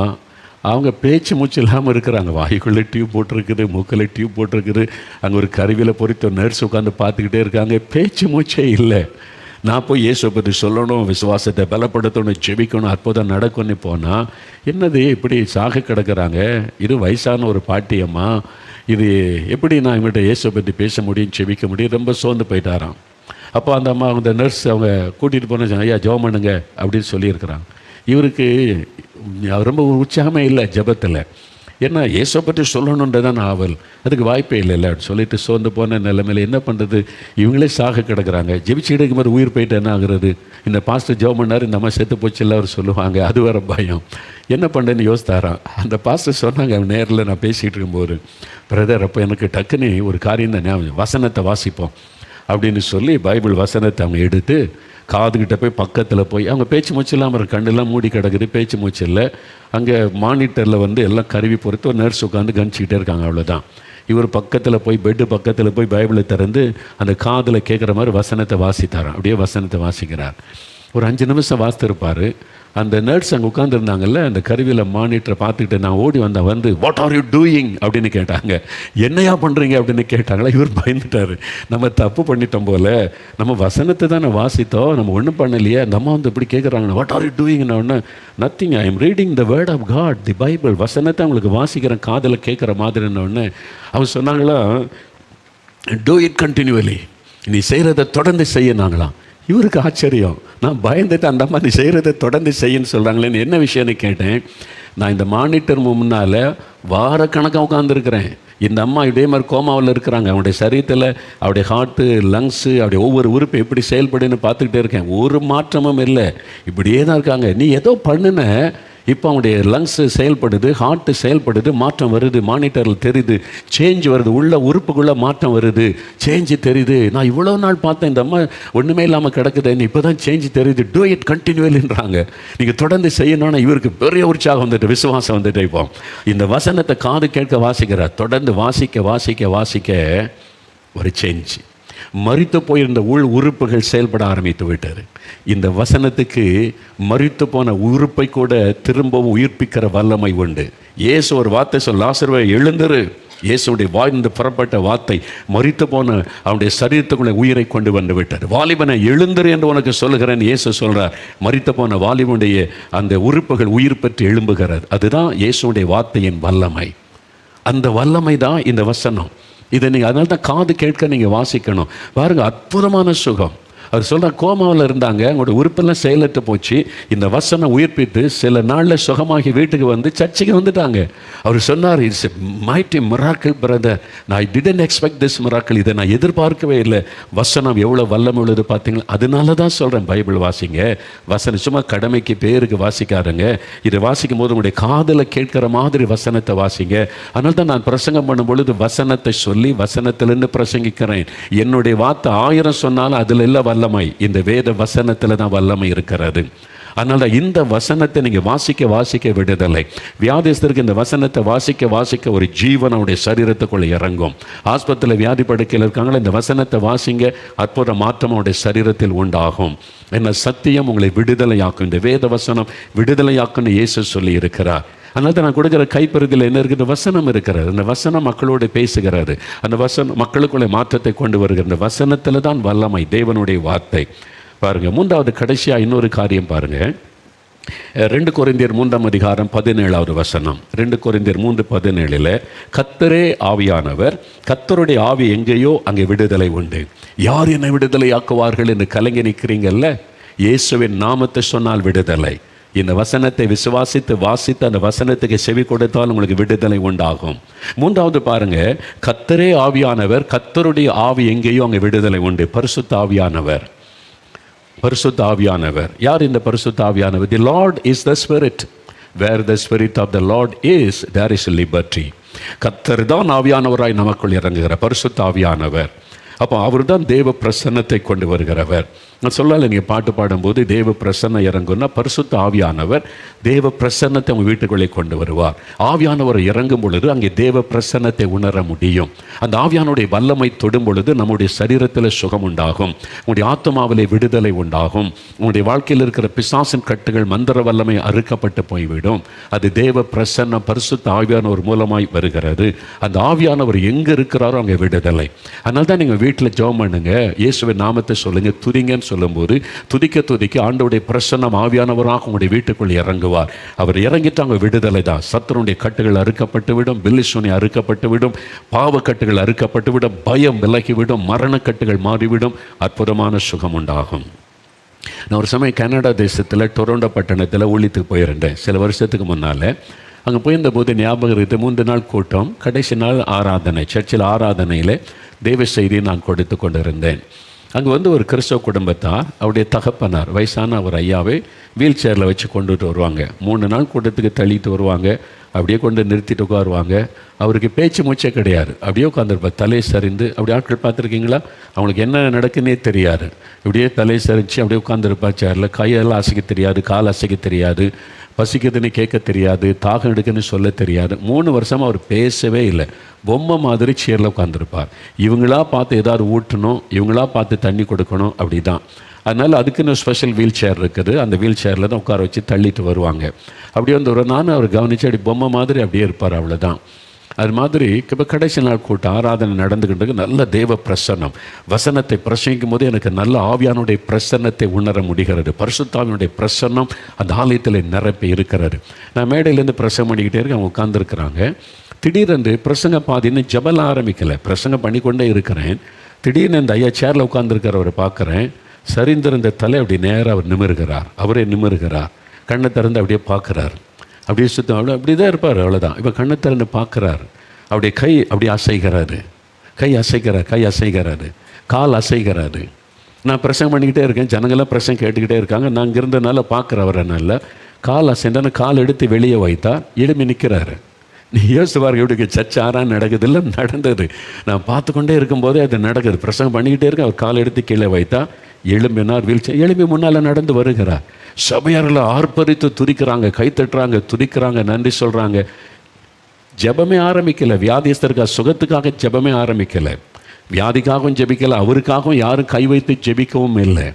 அவங்க பேச்சு மூச்சு இல்லாமல் இருக்கிறாங்க. வாய்க்குள்ளே டியூப் போட்டிருக்குது, மூக்கில் டியூப் போட்டிருக்குது, அங்கே ஒரு கருவியில் பொறித்த நர்ஸ் உட்காந்து பார்த்துக்கிட்டே இருக்காங்க, பேச்சு மூச்சே இல்லை. நான் போய் இயேசுவை பற்றி சொல்லணும், விசுவாசத்தை பலப்படுத்தணும், ஜெபிக்கணும், அற்புதம் நடக்கும்னு போனால், என்னது இப்படி சாக கிடக்கிறாங்க, இது வயசான ஒரு பாட்டியம்மா, இது எப்படி நான் இவங்கள்ட்ட இயேசுவை பற்றி பேச முடியும், ஜெபிக்க முடியும், ரொம்ப சோர்ந்து போயிட்டாராம். அப்போ அந்த அம்மா, அந்த நர்ஸ் அவங்க கூட்டிகிட்டு போன, ஐயா ஜெபம் பண்ணுங்க அப்படின்னு சொல்லியிருக்கிறாங்க. இவருக்கு ரொம்ப உற்சாகமே இல்லை ஜெபத்தில். ஏன்னா இயேசுவை பற்றி சொல்லணுன்றதான் ஆவல், அதுக்கு வாய்ப்பே இல்லை அப்படின்னு சொல்லிட்டு சோர்ந்து போன நிலைமையில் என்ன பண்ணுறது, இவங்களே சாக கிடக்கிறாங்க, ஜெபிச்சுட்டு இருக்கும் போது உயிர் போயிட்டு என்ன ஆகுறது, இந்த பாஸ்டர் ஜெபம் பண்ணார், இந்த அம்மா செத்து போச்சு இல்லை அவர் சொல்லுவாங்க, அது வேறு பயம், என்ன பண்ணுறேன்னு யோசித்தாராம். அந்த பாஸ்டர் சொன்னாங்க நேரில் நான் பேசிகிட்டு இருக்கும்போது, பிரதர் அப்போ எனக்கு டக்குன்னு ஒரு காரியம் தான் ஞாபகம், வசனத்தை வாசிப்போம் அப்படின்னு சொல்லி பைபிள் வசனத்தை அவங்க எடுத்து காதுகிட்ட போய் பக்கத்தில் போய், அவங்க பேச்சு மூச்சு இல்லாமல் கண்ணெல்லாம் மூடி கிடக்குது, பேச்சு மூச்சு இல்லை, அங்கே மானிட்டரில் எல்லாம் கருவி பொறுத்து ஒரு நர்ஸ் உட்காந்து கவனிச்சிக்கிட்டே இருக்காங்க, அவ்வளோதான். இவர் பக்கத்தில் போய் பெட்டு பக்கத்தில் போய் பைபிளை திறந்து அந்த காதில் கேட்குற மாதிரி வசனத்தை வாசித்தாராம். அப்படியே வசனத்தை வாசிக்கிறார். ஒரு 5 நிமிஷம் வாசித்திருப்பார். அந்த நர்ஸ் அங்கே உட்காந்துருந்தாங்கல்ல, அந்த கருவியில் மானிட்டரை பார்த்துக்கிட்டு நான் ஓடி வந்து வாட் ஆர் யூ டூயிங் அப்படின்னு கேட்டாங்க. என்னையா பண்ணுறீங்க அப்படின்னு கேட்டாங்களா. இவர் பயந்துட்டார், நம்ம தப்பு பண்ணிட்டோம் போல், நம்ம வசனத்தை தானே வாசித்தோம், நம்ம ஒன்றும் பண்ணலையே, அந்த அம்மா இப்படி கேட்குறாங்க, வாட் ஆர் யூ டூயிங்னா ஒன்று, nothing, I am reading the word of God, the Bible, வசனத்தை அவங்களுக்கு வாசிக்கிறேன் காதில் கேட்குற மாதிரின்னு ஒன்று. அவங்க சொன்னாங்களா, டூ இட் கண்டினியூவலி, நீ செய்கிறத தொடர்ந்து செய்யினாங்களாம். இவருக்கு ஆச்சரியம், நான் பயந்துட்டு அந்த அம்மா நீ செய்கிறத தொடர்ந்து செய்யன்னு சொல்கிறாங்களேன்னு என்ன விஷயம்னு கேட்டேன். நான் இந்த மானிட்டர் முன்னால் வாரக்கணக்காக உட்காந்துருக்கிறேன், இந்த அம்மா இதே மாதிரி கோமாவில் இருக்கிறாங்க, அவனுடைய சரீரத்தில் அவருடைய ஹார்ட்டு, லங்ஸு, அவருடைய ஒவ்வொரு உறுப்பு எப்படி செயல்படுன்னு பார்த்துக்கிட்டே இருக்கேன், ஒரு மாற்றமும் இல்லை, இப்படியே தான் இருக்காங்க. நீ ஏதோ பண்ணுன, இப்போ அவனுடைய லங்ஸு செயல்படுது, ஹார்ட்டு செயல்படுது, மாற்றம் வருது, மானிட்டரில் தெரியுது, சேஞ்ச் வருது, உள்ள உறுப்புக்குள்ளே மாற்றம் வருது, சேஞ்சு தெரியுது. நான் இவ்வளோ நாள் பார்த்தேன் இந்த அம்மா ஒன்றுமே இல்லாமல் கிடக்குதுன்னு, இப்போ தான் சேஞ்சு தெரியுது, டூ இட் கண்டினியூவல்ன்றாங்க, நீங்கள் தொடர்ந்து செய்யணும்னா. இவருக்கு பெரிய உற்சாகம் வந்துட்டு, விசுவாசம் வந்துட்டு, இப்போ இந்த வசனத்தை காது கேட்க வாசிக்கிறார். தொடர்ந்து வாசிக்க வாசிக்க வாசிக்க ஒரு சேஞ்ச், மரித்து போயிருந்த உறுப்புகள் செயல்பட ஆரம்பித்து விட்டார். இந்த வசனத்துக்கு மரித்து போன உறுப்பை கூட திரும்பவும் உயிர்ப்பிக்கிற வல்லமை உண்டு. இயேசு ஒரு வார்த்தை சொல்ல, லாசருவே எழுந்திரு, இயேசுடைய வாயிலிருந்து புறப்பட்ட வார்த்தை மரித்து போன அவனுடைய சரீரத்துக்குள்ளே உயிரை கொண்டு வந்து விட்டார். வாலிபனை எழுந்திரு என்று உனக்கு சொல்லுகிறேன் இயேசு சொல்கிறார். மரித்து போன வாலிபனுடைய அந்த உறுப்புகள் உயிர் பெற்று எழும்புகிறது. அதுதான் இயேசுடைய வார்த்தையின் வல்லமை. அந்த வல்லமை தான் இந்த வசனம். இதை நீங்கள் அதனால தான் காது கேட்க நீங்கள் வாசிக்கணும். பாருங்கள், அற்புதமான சுகம். அவர் சொல்கிறார், கோமாவில் இருந்தாங்க, அவங்களோட உறுப்பெல்லாம் செயலற்று போச்சு, இந்த வசனம் உயிர்ப்பித்து சில நாளில் சுகமாகி வீட்டுக்கு வந்து சர்ச்சைக்கு வந்துட்டாங்க. அவர் சொன்னார், it's a mighty miracle brother, நான் டிடன்ட் எக்ஸ்பெக்ட் திஸ் மிராக்கிள், இதை நான் எதிர்பார்க்கவே இல்லை. வசனம் எவ்வளோ வல்லமை உள்ளது பார்த்தீங்களா. அதனால தான் சொல்கிறேன், பைபிள் வாசிங்க. வசனம் சும்மா கடமைக்கு பேருக்கு வாசிக்காருங்க, இதை வாசிக்கும் போது உங்களுடைய காதில் கேட்குற மாதிரி வசனத்தை வாசிங்க. அதனால தான் நான் பிரசங்கம் பண்ணும் பொழுது வசனத்தை சொல்லி வசனத்திலிருந்து பிரசங்கிக்கிறேன். என்னுடைய வார்த்தை 1000 சொன்னாலும் அதில் எல்லாம் வல்லமை இந்த வேத வசனத்தில் தான் வல்லமை இருக்கிறது. அதனால இந்த வசனத்தை நீங்கள் வாசிக்க வாசிக்க விடுதலை. வியாதிஸ்தருக்கு இந்த வசனத்தை வாசிக்க வாசிக்க ஒரு ஜீவன் அவருடைய சரீரத்துக்குள்ளே இறங்கும். ஆஸ்பத்திரியில் வியாதி படுக்கையில் இருக்காங்களா, இந்த வசனத்தை வாசிங்க, அற்புத மாற்றம் அவருடைய சரீரத்தில் உண்டாகும். என்ன சத்தியம் உங்களை விடுதலையாக்கும். இந்த வேத வசனம் விடுதலையாக்குன்னு இயேசு சொல்லி இருக்கிறார். அதனால தான் நான் கொடுக்குற கைப்பறுதியில் என்ன இருக்குது, வசனம் இருக்கிறது. அந்த வசனம் மக்களோடு பேசுகிறது, அந்த வசனம் மக்களுக்குள்ளே மாற்றத்தை கொண்டு வருகிறது. அந்த வசனத்தில் தான் வல்லமை, தேவனுடைய வார்த்தை. பாருங்கள், 3வது கடைசியாக இன்னொரு காரியம் பாருங்கள். 2 கொரிந்தியர் 3ஆம் அதிகாரம் 17வது வசனம். 2 கொரிந்தியர் 3:17 கர்த்தரே ஆவியானவர், கர்த்தருடைய ஆவி எங்கேயோ அங்கே விடுதலை உண்டு. யார் என்னை விடுதலை ஆக்குவார்கள் என்று கலங்கி நிற்கிறீங்கல்ல, இயேசுவின் நாமத்தை சொன்னால் விடுதலை. இந்த வசனத்தை விசுவாசித்து வாசித்து அந்த வசனத்துக்கு செவி கொடுத்தால் உங்களுக்கு விடுதலை உண்டாகும். 3வது பாருங்க, கர்த்தரே ஆவியானவர், கர்த்தருடைய ஆவி எங்கேயோ அங்கே விடுதலை உண்டு. பரிசுத்த ஆவியானவர், பரிசுத்த ஆவியானவர். யார் இந்த பரிசுத்த ஆவியானவர்? The Lord is the spirit, where the spirit of the Lord is there is liberty. கர்த்தர் தான் ஆவியானவராய் நமக்குள் இறங்குகிறார், பரிசுத்த ஆவியானவர். அப்போ அவர் தான் தேவ பிரசன்னத்தை கொண்டு வருகிறவர். நான் சொல்லலை, நீங்கள் பாட்டு பாடும்போது தேவ பிரசன்னம் இறங்குன்னா பரிசுத்த ஆவியானவர் தேவ பிரசன்னத்தை அவங்க வீட்டுக்குள்ளே கொண்டு வருவார். ஆவியானவர் இறங்கும் பொழுது அங்கே தேவ பிரசன்னத்தை உணர முடியும். அந்த ஆவியானுடைய வல்லமை தொடும் பொழுது நம்முடைய சரீரத்தில் சுகம் உண்டாகும், உங்களுடைய ஆத்மாவிலே விடுதலை உண்டாகும், உங்களுடைய வாழ்க்கையில் இருக்கிற பிசாசின் கட்டுகள் மந்திர வல்லமை அறுக்கப்பட்டு போய்விடும். அது தேவ பிரசன்னம் பரிசுத்த ஆவியானவர் மூலமாய் வருகிறது. அந்த ஆவியானவர் எங்கே இருக்கிறாரோ அங்கே விடுதலை. அதனால தான் நீங்கள் வீட்டில் ஜெபம் பண்ணுங்க, இயேசுவின் நாமத்தை சொல்லுங்க, துதிங்கன்னு சொல்லும்போது துதிக்க துதிக்க ஆண்டவருடைய பிரசன்னம் ஆவியானவராக உங்களுடைய வீட்டுக்குள் இறங்குவார். அவர் இறங்கிட்டு அங்கே விடுதலை தான். சத்துருடைய கட்டுகள் அறுக்கப்பட்டுவிடும், பில்லிசூனி அறுக்கப்பட்டுவிடும், பாவக்கட்டுகள் அறுக்கப்பட்டுவிடும், பயம் விலகிவிடும், மரணக்கட்டுகள் மாறிவிடும், அற்புதமான சுகம் உண்டாகும். நான் ஒரு சமயம் கனடா தேசத்தில் டொரண்டோ பட்டணத்தில் ஊழியத்துக்கு போயிருந்தேன் சில வருஷத்துக்கு முன்னால். அங்கே போயிருந்தபோது ஞாபகம் இருக்குது, 3 நாள் கூட்டம், கடைசி நாள் ஆராதனை, சர்ச்சில் ஆராதனையில் தெய்வ செய்தியை நான் கொடுத்து கொண்டிருந்தேன். அங்கே வந்து ஒரு கிறிஸ்தவ குடும்பத்தார், அவருடைய தகப்பனார் வயசான அவர் ஐயாவை வீல் சேரில் வச்சு கொண்டுட்டு வருவாங்க. 3 நாள் கூட்டத்துக்கு தள்ளிட்டு வருவாங்க, அப்படியே கொண்டு நிறுத்திட்டு உட்காருவாங்க. அவருக்கு பேச்சு மூச்சே கிடையாது, அப்படியே உட்காந்துருப்பார் தலையை சரிந்து. அப்படி ஆட்கள் பார்த்துருக்கீங்களா? அவங்களுக்கு என்ன நடக்குன்னே தெரியாது, இப்படியே தலையை சரிச்சு அப்படியே உட்காந்துருப்பார் சேரில். கையெல்லாம் அசைக்க தெரியாது, கால் அசைக்க தெரியாது, பசிக்குதுன்னு கேட்க தெரியாது, தாகம் எடுக்குன்னு சொல்ல தெரியாது. 3 வருஷமாக அவர் பேசவே இல்லை, பொம்மை மாதிரி சேரில் உட்காந்துருப்பார். இவங்களா பார்த்து ஏதாவது ஊட்டணும், இவங்களா பார்த்து தண்ணி கொடுக்கணும், அப்படி தான். அதனால் அதுக்குன்னு ஸ்பெஷல் வீல் சேர் இருக்குது, அந்த வீல் சேரில் தான் உட்கார வச்சு தள்ளிட்டு வருவாங்க. அப்படியே வந்து ஒரு நானும் அவர் கவனித்து அப்படி பொம்மை மாதிரி அப்படியே இருப்பார், அவ்வளோதான். அது மாதிரி இப்போ கடைசி நாள் கூட்டம் ஆராதனை நடந்துக்கிட்டு நல்ல தேவ பிரசன்னம். வசனத்தை பிரசங்கிக்கும் போது எனக்கு நல்ல ஆவியானுடைய பிரசன்னத்தை உணர முடிகிறது. பரிசுத்தாவினுடைய பிரசன்னம் அந்த ஆலயத்தில் நிரப்பி இருக்கிறது. நான் மேடையிலேருந்து பிரசங்கம் பண்ணிக்கிட்டே இருக்கேன், அவங்க உட்காந்துருக்குறாங்க. திடீரென்று பிரசங்க பாதின்னு ஜபல் ஆரம்பிக்கலை, பிரசங்கம் பண்ணிக்கொண்டே இருக்கிறேன். திடீர்னு இந்த ஐயா சேரில் உட்காந்துருக்கிறவரை பார்க்குறேன், சரிந்திருந்த தலை அப்படி நேராக அவர் நிமிர்கிறார். அவரே நிமிர்கிறார், கண்ணை திறந்து அப்படியே பார்க்குறார், அப்படியே சுத்தம் அவ்வளோ அப்படி தான் இருப்பார், அவ்வளோதான். இப்போ கண்ணை திறந்து பார்க்குறாரு, அப்படியே கை அப்படி அசைகிறாரு, கை அசைகிறாரு, கால் அசைகிறாரு. நான் பிரசங்கம் பண்ணிக்கிட்டே இருக்கேன், ஜனங்கள்லாம் பிரசங்கம் கேட்டுக்கிட்டே இருக்காங்க. நான் இங்கே இருந்தனால பார்க்குறவரனால கால் அசைந்தான கால் எடுத்து வெளியே வைத்தா எழுப்பி நிற்கிறாரு. நீ யோசிச்சு பாருங்க, எப்படி சர்ச்சை ஆறான்னு நடக்குது, இல்லை நடந்தது. நான் பார்த்து கொண்டே இருக்கும்போதே அது நடக்குது. பிரசங்கம் பண்ணிக்கிட்டே இருக்கேன், அவர் கால் எடுத்து கீழே வைத்தா எழும்பினார். வீழ்ச்சி எழும்பி முன்னால் நடந்து வருகிறார். சபையாரில் ஆர்ப்பரித்து துதிக்கிறாங்க, கைத்தட்டுறாங்க, துதிக்கிறாங்க, நன்றி சொல்கிறாங்க. ஜெபமே ஆரம்பிக்கலை, வியாதிஸ்தருக்காக சுகத்துக்காக ஜெபமே ஆரம்பிக்கலை, வியாதிக்காகவும் ஜெபிக்கலை, அவருக்காகவும் யாரும் கை வைத்து ஜெபிக்கவும் இல்லை.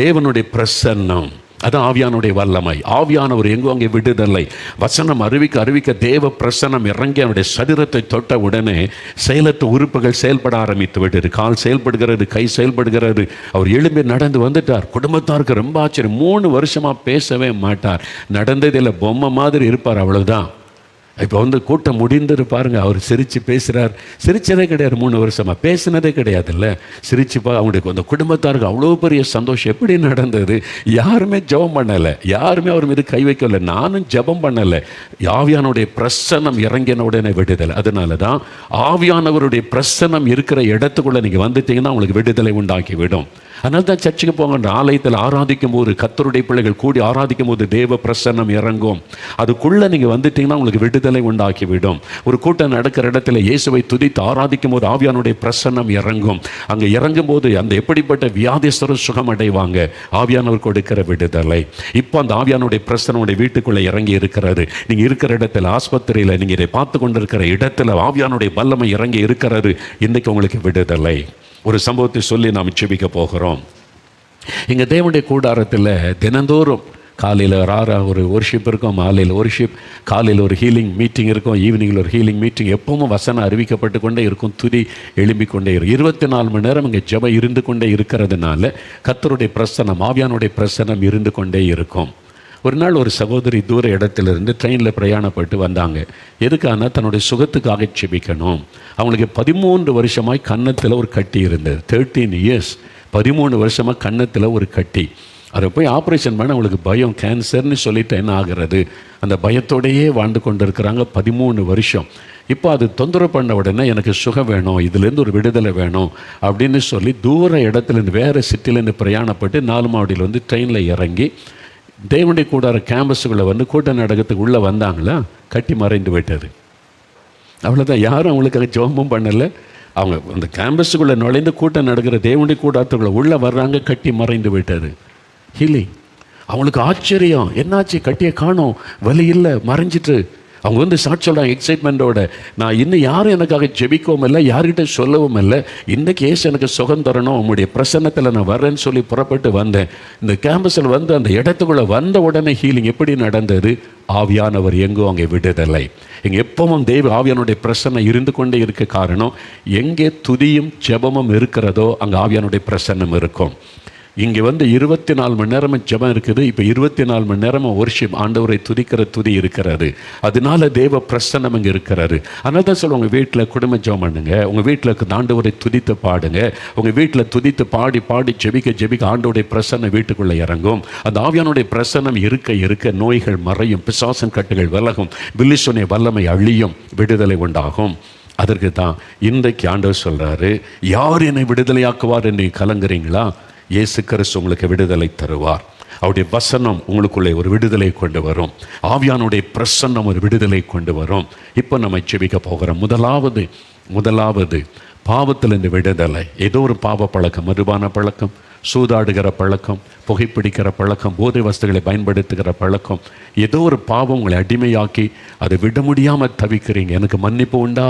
தேவனுடைய பிரசன்னம், அதான் ஆவியானுடைய வல்லமை. ஆவியானவர் எங்கோ அங்கே விடுதலை. வசனம் அறிவிக்க தேவ பிரசன்னம் இறங்கி அவனுடைய சரீரத்தை தொட்ட உடனே செயலற்ற உறுப்புகள் செயல்பட ஆரம்பித்து விட்டது. கால் செயல்படுகிறது, கை செயல்படுகிறது. அவர் எழும்பி நடந்து வந்துட்டார். குடும்பத்தாருக்கு ரொம்ப ஆச்சரியம். 3 வருஷமாக பேசவே மாட்டார், நடந்ததில் பொம்மை மாதிரி இருப்பார், அவ்வளோதான். இப்போ வந்து கூட்டம் முடிந்துட்டு பாருங்க, அவர் சிரித்து பேசுகிறார். சிரித்ததே கிடையாது, 3 வருஷமாக பேசினதே கிடையாதுல்ல. சிரிச்சுப்பா அவங்களுக்கு அந்த குடும்பத்தாருக்கு அவ்வளோ பெரிய சந்தோஷம். எப்படி நடந்தது? யாருமே ஜெபம் பண்ணலை, யாருமே அவர் மீது கை வைக்கலை, நானும் ஜெபம் பண்ணலை. ஆவியானுடைய பிரசன்னம் இறங்கின உடனே விடுதலை. அதனால தான் ஆவியானவருடைய பிரசன்னம் இருக்கிற இடத்துக்குள்ளே நீங்கள் வந்துட்டீங்கன்னா உங்களுக்கு விடுதலை உண்டாக்கி விடும். அதனால தான் சர்ச்சுக்கு போங்க, ஆலயத்தில் ஆராதிக்கும் போது கர்த்தருடைய பிள்ளைகள் கூடி ஆராதிக்கும் போது தேவ பிரசன்னம் இறங்கும். அதுக்குள்ளே நீங்கள் வந்துட்டீங்கன்னா உங்களுக்கு விடுதலை உண்டாக்கி விடும். ஒரு கூட்டம் நடக்கிற இடத்துல இயேசுவை துதித்து ஆராதிக்கும் போது ஆவியானுடைய பிரசன்னம் இறங்கும். அங்கே இறங்கும் போது அந்த எப்படிப்பட்ட வியாதிஸ்தரும் சுகம் அடைவாங்க, ஆவியானவர் கொடுக்கிற விடுதலை. இப்போ அந்த ஆவியானுடைய பிரசன்னுடைய வீட்டுக்குள்ளே இறங்கி இருக்கிறது. நீங்கள் இருக்கிற இடத்துல, ஆஸ்பத்திரியில், நீங்கள் இதை பார்த்து கொண்டிருக்கிற இடத்துல ஆவியானுடைய வல்லமை இறங்கி இருக்கிறது. இன்றைக்கு உங்களுக்கு விடுதலை. ஒரு சம்பவத்தை சொல்லி நாம் ஜெபிக்க போகிறோம். எங்கள் தேவனுடைய கூடாரத்தில் தினந்தோறும் காலையில் ஒரு ஒர்ஷிப் இருக்கும், மாலையில் ஒர்ஷிப், காலையில் ஒரு ஹீலிங் மீட்டிங் இருக்கும், ஈவினிங்கில் ஒரு ஹீலிங் மீட்டிங். எப்பவும் வசனம் அறிவிக்கப்பட்டு கொண்டே இருக்கும், துதி எழும்பிக் கொண்டே இருக்கும். 24 மணி நேரம் இங்கே ஜெபம் இருந்து கொண்டே இருக்கிறதுனால கர்த்தருடைய பிரசன்னம், ஆவியானுடைய பிரசன்னம் இருந்து கொண்டே இருக்கும். ஒரு நாள் ஒரு சகோதரி தூர இடத்திலிருந்து ட்ரெயினில் பிரயாணப்பட்டு வந்தாங்க. எதுக்கான தன்னுடைய சுகத்துக்காக ஜெபிக்கணும். அவங்களுக்கு 13 வருஷமாய் கன்னத்தில் ஒரு கட்டி இருந்தது. 13 இயர்ஸ், 13 வருஷமாக கன்னத்தில் ஒரு கட்டி. அதை போய் ஆப்ரேஷன் பண்ண அவங்களுக்கு பயம், கேன்சர்னு சொல்லிட்டு என்ன ஆகிறது, அந்த பயத்தோடையே வாழ்ந்து கொண்டு இருக்கிறாங்க 13 வருஷம். இப்போ அது தொந்தரவு பண்ண உடனே எனக்கு சுகம் வேணும், இதுலேருந்து ஒரு விடுதலை வேணும் அப்படின்னு சொல்லி தூர இடத்துலேருந்து வேறு சிட்டிலேருந்து பிரயாணப்பட்டு 4 மாவடியில் வந்து ட்ரெயினில் இறங்கி தேவனுடைய கூடார கேம்பஸுக்குள்ளே வந்து கூட்ட நடக்கிறதுக்கு உள்ளே வந்தாங்களா, கட்டி மறைந்து விட்டது. அவ்வளோதான். யாரும் அவங்களுக்காக ஜெபமும் பண்ணலை. அவங்க அந்த கேம்பஸுக்குள்ளே நுழைந்து கூட்டம் நடக்கிற தேவனுடைய கூட்டத்துக்குள்ளே உள்ளே வர்றாங்க, கட்டி மறைந்து விட்டார். ஹீலிங். அவங்களுக்கு ஆச்சரியம், என்னாச்சு கட்டியை காணோம், வலி இல்லை, மறைஞ்சிட்டு. அவங்க வந்து சாட்சி சொல்கிறாங்க எக்ஸைட்மெண்ட்டோட, நான் இன்னும் யாரும் எனக்காக ஜெபிக்கவும் இல்லை, யார்கிட்ட சொல்லவும் இல்லை, இன்றைக்கி ஏசு எனக்கு சுகம் தரணும், உங்களுடைய பிரசன்னத்தில் நான் வரேன்னு சொல்லி புறப்பட்டு வந்தேன். இந்த கேம்பஸில் வந்து அந்த இடத்துக்குள்ளே வந்த உடனே ஹீலிங் எப்படி நடந்தது? ஆவியானவர் எங்கோ அங்கே விடுதலை. இங்கே எப்பவும் தெய்வ ஆவியானுடைய பிரசன்னம் இருந்து கொண்டே இருக்க காரணம், எங்கே துதியும் ஜெபமும் இருக்கிறதோ அங்கே ஆவியானுடைய பிரசன்னம் இருக்கும். இங்கே வந்து 24 மணி நேரமும் ஜெபம் இருக்குது. இப்போ 24 மணி நேரமும் வொர்ஷிப், ஆண்டவரை துதிக்கிற துதி இருக்கிறது. அதனால தேவ பிரசன்னம் இங்கே இருக்கிறாரு. அதனால தான் சொல்லுவாங்க, உங்கள் வீட்டில் குடும்ப ஜெபம் பண்ணுங்க, உங்கள் வீட்டில் ஆண்டவரை துதித்து பாடுங்க. உங்கள் வீட்டில் துதித்து பாடி பாடி ஜெபிக்க ஆண்டவருடைய பிரசன்னம் வீட்டுக்குள்ளே இறங்கும். அந்த ஆவியானுடைய பிரசன்னம் இருக்க இருக்க நோய்கள் மறையும், பிசாசன் கட்டுகள் விலகும், பில்லிசோனிய வல்லமை அழியும், விடுதலை உண்டாகும். அதற்கு தான் இன்றைக்கு ஆண்டவர் சொல்கிறாரு, யார் என்னை விடுதலையாக்குவார் என்று கலங்குறீங்களா? இயேசு கிறிஸ்து உங்களுக்கு விடுதலை தருவார். அவருடைய வசனம் உங்களுக்குள்ளே ஒரு விடுதலை கொண்டு வரும். ஆவியானுடைய பிரசன்னம் ஒரு விடுதலை கொண்டு வரும். இப்போ நம்ம ஜெபிக்க போகிறோம். முதலாவது பாவத்திலிருந்து விடுதலை. ஏதோ ஒரு பாவ பழக்கம், மதுபான பழக்கம், சூதாடுகிற பழக்கம், புகைப்பிடிக்கிற பழக்கம், போதை வஸ்துகளை பயன்படுத்துகிற பழக்கம், ஏதோ ஒரு பாவம் உங்களை அடிமையாக்கி அதை விட முடியாமல் தவிக்கிறீங்க. எனக்கு மன்னிப்பு உண்டா?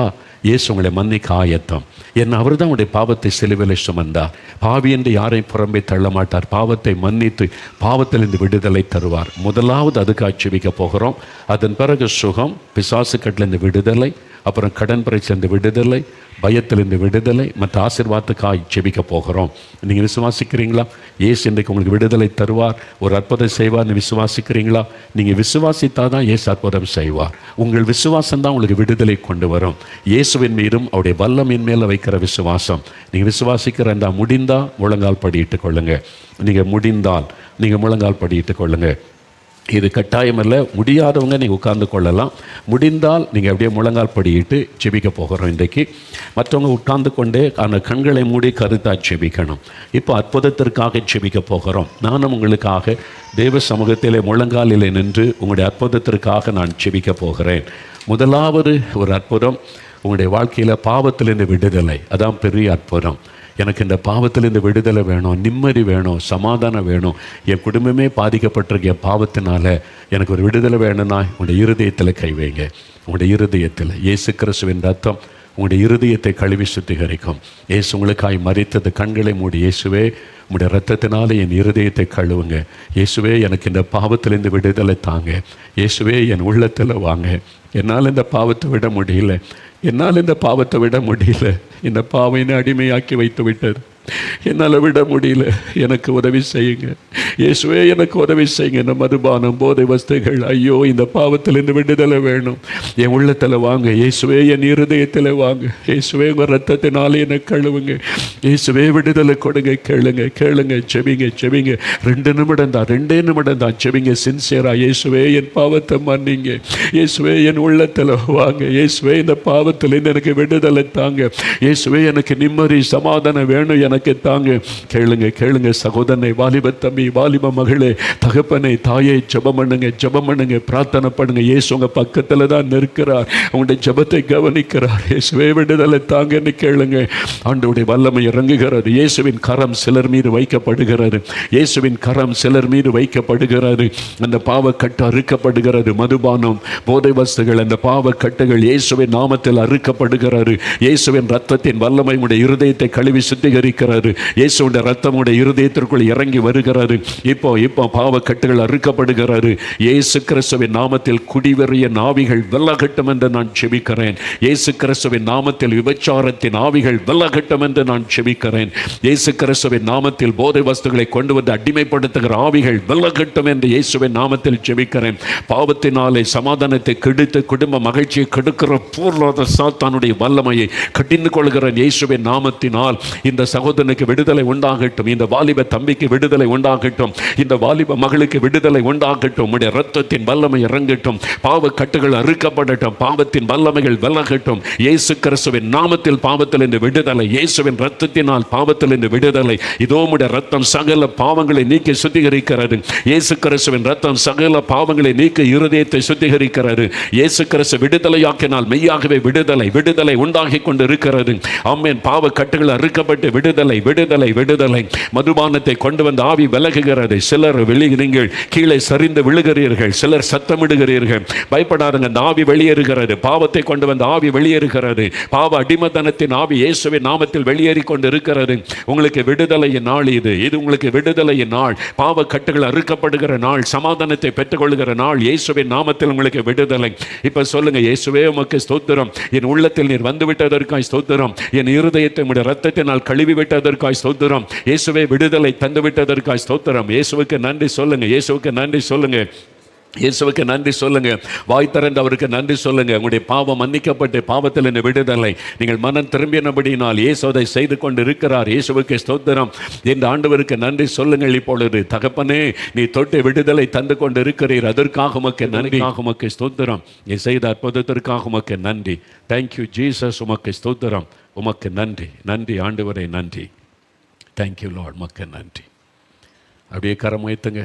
இயேசு உங்களை மன்னிக்க ஆயத்தம். ஏன்னா அவர் தான் உங்களுடைய பாவத்தை சிலுவையிலே சுமந்தார். பாவி என்று யாரையும் புறம்பே தள்ள மாட்டார். பாவத்தை மன்னித்து பாவத்திலிருந்து விடுதலை தருவார். முதலாவது அதுக்காக ஜெபிக்க போகிறோம். அதன் பிறகு சுகம், பிசாசு கட்டிலிருந்து விடுதலை, அப்புறம் கடன் பிரச்சனை விடுதலை, பயத்திலிருந்து விடுதலை, மற்ற ஆசீர்வாதத்துக்காக ஜெபிக்க போகிறோம். நீங்கள் விசுவாசிக்கிறீங்களா? இயேசு இன்றைக்கு உங்களுக்கு விடுதலை தருவார், ஒரு அற்புதம் செய்வார்னு விசுவாசிக்கிறீங்களா? நீங்கள் விசுவாசித்தால் தான் இயேசு அற்புதம் செய்வார். உங்கள் விசுவாசம் தான் உங்களுக்கு விடுதலை கொண்டு வரும். இயேசுவின் மீதும் அவருடைய வல்லமையின் மேலே வைக்கிற விசுவாசம். நீங்கள் விசுவாசிக்கிறதா முடிந்தால் முழங்கால் படியிட்டுக் கொள்ளுங்க. நீங்கள் முடிந்தால் நீங்கள் முழங்கால் படியிட்டுக் கொள்ளுங்க. இது கட்டாயம் இல்லை. முடியாதவங்க நீங்கள் உட்கார்ந்து கொள்ளலாம். முடிந்தால் நீங்கள் அப்படியே முழங்கால் படியிட்டு ஜெபிக்க போகிறோம். இன்றைக்கு மற்றவங்க உட்கார்ந்து கொண்டே அந்த கண்களை மூடி கருத்தாக ஜெபிக்கணும். இப்போ அற்புதத்திற்காக ஜெபிக்க போகிறோம். நானும் உங்களுக்காக தேவ சமூகத்திலே முழங்காலிலே நின்று உங்களுடைய அற்புதத்திற்காக நான் ஜெபிக்க போகிறேன். முதலாவது ஒரு அற்புதம், உங்களுடைய வாழ்க்கையில் பாவத்திலிருந்து விடுதலை. அதான் பெரிய அற்புதம். எனக்கு இந்த பாவத்திலிருந்து விடுதலை வேணும், நிம்மதி வேணும், சமாதானம் வேணும், என் குடும்பமே பாதிக்கப்பட்டிருக்க என் பாவத்தினால எனக்கு ஒரு விடுதலை வேணும்னா உங்களுடைய இருதயத்தில் கை வைங்க. உங்களுடைய இருதயத்தில் இயேசு கிறிஸ்துவின் ரத்தம் உங்களுடைய இருதயத்தை கழுவி சுத்திகரிக்கும். இயேசு உங்களுக்காய் மரித்தது. கண்களை மூடி, இயேசுவே உங்களுடைய ரத்தத்தினால என் இருதயத்தை கழுவுங்க. இயேசுவே எனக்கு இந்த பாவத்திலிருந்து விடுதலை தாங்க. இயேசுவே என் உள்ளத்தில் வாங்க. என்னால் இந்த பாவத்தை விட முடியல, இந்த பாவனை அடிமையாக்கி வைத்து விட்டது, என்னால் விட முடியல, எனக்கு உதவி செய்யுங்க இயேசுவே, எனக்கு உதவி செய்யுங்க. இந்த மதுபானம், போதை வஸ்துகள், ஐயோ இந்த பாவத்திலிருந்து விடுதலை வேணும். என் உள்ளத்தில் வாங்க இயேசுவே, என் இருதயத்தில் வாங்க இயேசுவே, உங்கள் ரத்தத்தினாலே என்னை கழுவுங்க இயேசுவே, விடுதலை கொடுங்க. கேளுங்க, செபிங்க. 2 நிமிடம் தான் செபிங்க சின்சியரா. இயேசுவே என் பாவத்தை மன்னிங்க, இயேசுவே என் உள்ளத்தில் வாங்க, இயேசுவே இந்த பாவத்திலிருந்து எனக்கு விடுதலை தாங்க, இயேசுவே எனக்கு நிம்மதி சமாதானம் வேணும், எனக்கு தாங்க. கேளுங்க சகோதரனை, வாலிப தம்பி, வாலிப மகளே, தகப்பனை, தாயை, ஜெபம் பண்ணுங்க, பிரார்த்தனை பண்ணுங்க. இயேசு உங்க பக்கத்துல தான் நிற்கிறார், உங்களுடைய ஜெபத்தை கவனிக்கிறார். இயேசுவே விடுதலை தாங்கன்னு கேளுங்க. ஆண்டவருடைய வல்லமை இறங்குகிறது. இயேசுவின் கரம் சிலர் மீது வைக்கப்படுகிறது. அந்த பாவக்கட்டு அறுக்கப்படுகிறது. மதுபானம், போதை வஸ்துகள், அந்த பாவக்கட்டுகள் இயேசுவின் நாமத்தில் அறுக்கப்படுகிறது. இயேசுவின் ரத்தத்தின் வல்லமை உடைய இருதயத்தை கழுவி சுத்திகரிக்கிறது. இயேசுவின் ரத்தம் உடைய இருதயத்திற்குள் இறங்கி வருகிறது. இப்போ பாவக்கட்டுகள் அறுக்கப்படுகிறது. இயேசு கிறிஸ்துவின் நாமத்தில் குடிவெறிய ஆவிகள் வெல்லகட்டும் என்று நான் ஜெபிக்கிறேன். இயேசு கிறிஸ்துவின் நாமத்தில் விபச்சாரத்தின் ஆவிகள் வெல்லகட்டும் என்று நான் ஜெபிக்கிறேன். இயேசு கிறிஸ்துவின் நாமத்தில் போதை வஸ்துகளை கொண்டு வந்து அடிமைப்படுத்துகிற ஆவிகள் வெல்லகட்டும் என்று இயேசுவின் நாமத்தில் ஜெபிக்கிறேன். பாவத்தினாலே சமாதானத்தை கெடுத்து குடும்ப மகிழ்ச்சியை கெடுக்கிற பூர்வாத சாத்தானுடைய வல்லமையை கடிந்து கொள்கிறேன். இயேசுவின் நாமத்தினால் இந்த சகோதரன் சகோதரனுக்கு விடுதலை உண்டாகட்டும், இந்த வாலிப தம்பிக்கு விடுதலை உண்டாகட்டும், இந்த வாலிப மகளுக்கு விடுதலை உண்டாகட்டும். உம்முடைய இரத்தத்தின் வல்லமை இறங்கட்டும், பாவ கட்டுகள் அறுக்கப்படட்டும், பாவத்தின் வல்லமைகள் விலகட்டும். இயேசு கிறிஸ்துவின் நாமத்தில் பாவத்தில் இருந்து விடுதலை, இயேசுவின் இரத்தத்தினால் பாவத்தில் இருந்து விடுதலை. இதோ உம்முடைய இரத்தம் சகல பாவங்களை நீக்கி சுத்திகரிக்கிறது. இயேசு கிறிஸ்துவின் இரத்தம் சகல பாவங்களை நீக்கி இருதயத்தை சுத்திகரிக்கிறது. இயேசு கிறிஸ்து விடுதலையாக்கினால் மெய்யாகவே விடுதலை விடுதலை உண்டாகி கொண்டு இருக்கிறது. ஆமென். பாவ கட்டுகள் அறுக்கப்பட்டு விடுதலை விடுதலை விடுதலை. மதுபானத்தை கொண்டு வந்த ஆவி விலகுகிறது. சிலர் நீங்கள் கீழே சரிந்து விழுகிறீர்கள், சிலர் சத்தமிடுகிறீர்கள். பயப்படாதுங்க, அந்த ஆவி வெளியேறுகிறது. பாவத்தை கொண்டு வந்த ஆவி வெளியேறுகிறது. பாவ அடிமத்தனத்தின் ஆவி இயேசுவின் நாமத்தில் வெளியேறி கொண்டு இருக்கிறது. உங்களுக்கு விடுதலையின் நாள் இது. இது உங்களுக்கு விடுதலையின் நாள், பாவ கட்டுகள் அறுக்கப்படுகிற நாள், சமாதானத்தை பெற்றுக்கொள்கிற நாள். இயேசுவின் நாமத்தில் உங்களுக்கு விடுதலை. இப்ப சொல்லுங்க, இயேசுவே உமக்கு ஸ்தோத்திரம். என் உள்ளத்தில் நீர் வந்து விட்டதற்காய் ஸ்தோத்திரம். என் இருதயத்தை உம்முடைய இரத்தத்தினால் கழுவி விட்டதற்காய் ஸ்தோத்திரம். இயேசுவே விடுதலை தந்து விட்டதற்காய் ஸ்தோத்திரம். இயேசுவுக்கு நன்றி சொல்லுங்க, இயேசுவுக்கு நன்றி சொல்லுங்க, இயேசுவுக்கு நன்றி சொல்லுங்க. வாய் திறந்து அவருக்கு நன்றி சொல்லுங்க. உங்களுடைய பாவம் மன்னிக்கப்பட்டு பாவத்தில் இருந்து விடுதலை. நீங்கள் மனம் திரும்பினபடியினால் இயேசு அதை செய்து கொண்டு இருக்கிறார். இயேசுவுக்கு ஸ்தோத்திரம். இந்த ஆண்டவருக்கு நன்றி சொல்லுங்கள். இப்பொழுது தகப்பனே, நீ தொட்டு விடுதலை தந்து கொண்டு இருக்கிறீர். அதற்காக உமக்கு நன்றி, உமக்கு ஸ்தோத்திரம். நீ செய்த அற்புதத்திற்காக உமக்கு நன்றி. Thank you Jesus. உமக்கு ஸ்தோத்திரம், உமக்கு நன்றி. நன்றி ஆண்டவரே, நன்றி. தேங்க்யூ லார்ட், உமக்கு நன்றி. அப்படியே கரம் உயர்த்துங்க.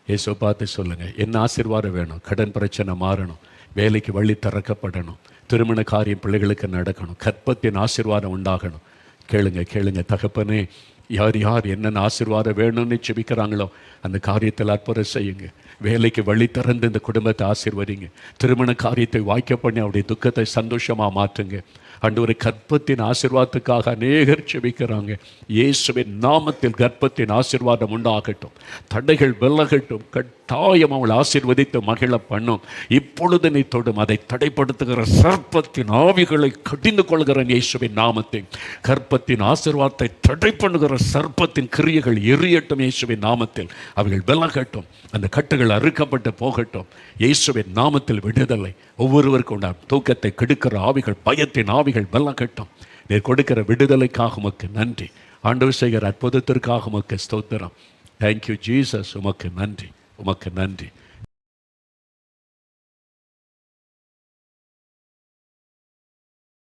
இயேசு பார்த்து சொல்லுங்க, என்ன ஆசீர்வாதம் வேணும்? கடன் பிரச்சனை மாறணும், வேலைக்கு வழி திறக்கப்படணும், திருமண காரியம் பிள்ளைகளுக்கு நடக்கணும், கற்பத்தின் ஆசீர்வாதம் உண்டாகணும். கேளுங்க கேளுங்க. தகப்பனே, யார் யார் என்னென்ன ஆசீர்வாதம் வேணும்னு செபிக்கிறாங்களோ அந்த காரியத்தில் அற்புதம் செய்யுங்க. வேலைக்கு வழி திறந்து இந்த குடும்பத்தை ஆசீர்வதிங்க. திருமண காரியத்தை வாய்க்க பண்ணி அவருடைய துக்கத்தை சந்தோஷமாக மாற்றுங்க. ஆண்டவரே, கற்பத்தின் ஆசீர்வாதத்துக்காக அநேகர் செபிக்கிறாங்க. இயேசுவின் நாமத்தில் கர்ப்பத்தின் ஆசீர்வாதம் உண்டாகட்டும், தடைகள் விலகட்டும், கட்டாயம் அவள் ஆசீர்வதித்து மகிழ பண்ணும். இப்பொழுது நீ தொடும் அதை தடைப்படுத்துகிற சர்ப்பத்தின் ஆவிகளை கடிந்து கொள்கிற இயேசுவின் நாமத்தை, கர்ப்பத்தின் ஆசீர்வாதத்தை தடை பண்ணுகிற சர்ப்பத்தின் கிரியைகள் எரியட்டும் இயேசுவின் நாமத்தில். அவைகள் விலகட்டும், அந்த கட்டுகள் அறுக்கப்பட்டு போகட்டும். இயேசுவின் நாமத்தில் விடுதலை. ஒவ்வொருவருக்கும் உண்டாகும் தூக்கத்தை கெடுக்கிற ஆவிகள், பயத்தின் ஆவிகள் விலகட்டும். நீர் கொடுக்கிற விடுதலைக்காக உமக்கு நன்றி. ஆண்டவர் செய்கிற அற்புதத்திற்காக உமக்கு ஸ்தோத்திரம். Thank you Jesus. உமக்கு நன்றி, உமக்கு நன்றி.